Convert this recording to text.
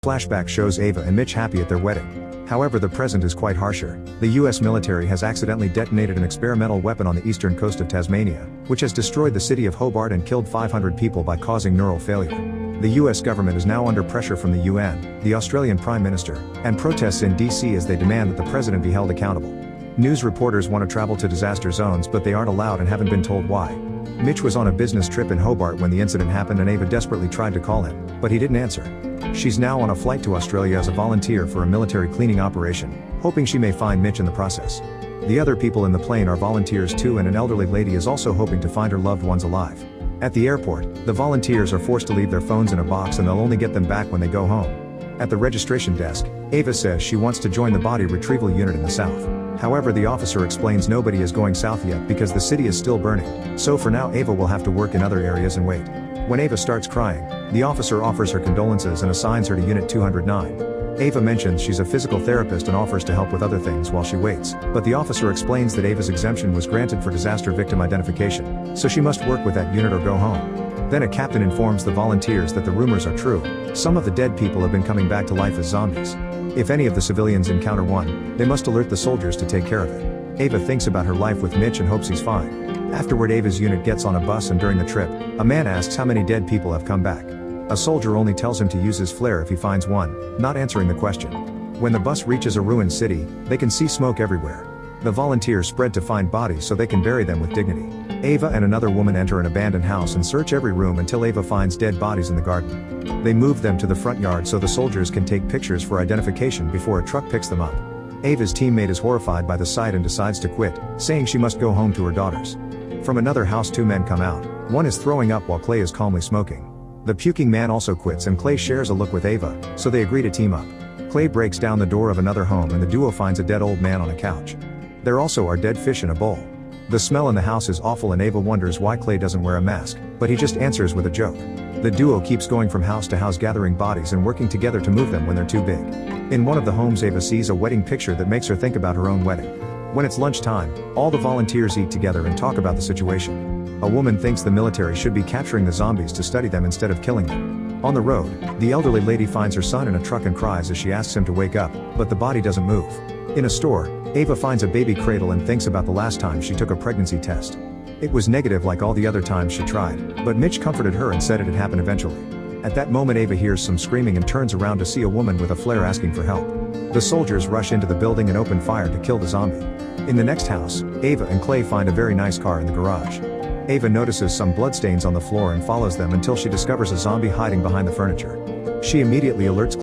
Flashback shows Ava and Mitch happy at their wedding. However, the present is quite harsher. The US military has accidentally detonated an experimental weapon on the eastern coast of Tasmania, which has destroyed the city of Hobart and killed 500 people by causing neural failure. The US government is now under pressure from the UN, the Australian Prime Minister, and protests in DC as they demand that the president be held accountable. News reporters want to travel to disaster zones, but they aren't allowed and haven't been told why. Mitch was on a business trip in Hobart when the incident happened and Ava desperately tried to call him, but he didn't answer. She's now on a flight to Australia as a volunteer for a military cleaning operation, hoping she may find Mitch in the process. The other people in the plane are volunteers too, and an elderly lady is also hoping to find her loved ones alive. At the airport, the volunteers are forced to leave their phones in a box and they'll only get them back when they go home. At the registration desk, Ava says she wants to join the body retrieval unit in the south. However, the officer explains nobody is going south yet because the city is still burning, so for now Ava will have to work in other areas and wait. When Ava starts crying, the officer offers her condolences and assigns her to Unit 209. Ava mentions she's a physical therapist and offers to help with other things while she waits, but the officer explains that Ava's exemption was granted for disaster victim identification, so she must work with that unit or go home. Then a captain informs the volunteers that the rumors are true. Some of the dead people have been coming back to life as zombies. If any of the civilians encounter one, they must alert the soldiers to take care of it. Ava thinks about her life with Mitch and hopes he's fine. Afterward, Ava's unit gets on a bus, and during the trip, a man asks how many dead people have come back. A soldier only tells him to use his flare if he finds one, not answering the question. When the bus reaches a ruined city, they can see smoke everywhere. The volunteers spread to find bodies so they can bury them with dignity. Ava and another woman enter an abandoned house and search every room until Ava finds dead bodies in the garden. They move them to the front yard so the soldiers can take pictures for identification before a truck picks them up. Ava's teammate is horrified by the sight and decides to quit, saying she must go home to her daughters. From another house, two men come out. One is throwing up while Clay is calmly smoking. The puking man also quits and Clay shares a look with Ava, so they agree to team up. Clay breaks down the door of another home and the duo finds a dead old man on a couch. There also are dead fish in a bowl. The smell in the house is awful and Ava wonders why Clay doesn't wear a mask, but he just answers with a joke. The duo keeps going from house to house gathering bodies and working together to move them when they're too big. In one of the homes, Ava sees a wedding picture that makes her think about her own wedding. When it's lunchtime, all the volunteers eat together and talk about the situation. A woman thinks the military should be capturing the zombies to study them instead of killing them. On the road, the elderly lady finds her son in a truck and cries as she asks him to wake up, but the body doesn't move. In a store, Ava finds a baby cradle and thinks about the last time she took a pregnancy test. It was negative like all the other times she tried, but Mitch comforted her and said it'd happen eventually. At that moment, Ava hears some screaming and turns around to see a woman with a flare asking for help. The soldiers rush into the building and open fire to kill the zombie. In the next house, Ava and Clay find a very nice car in the garage. Ava notices some bloodstains on the floor and follows them until she discovers a zombie hiding behind the furniture. She immediately alerts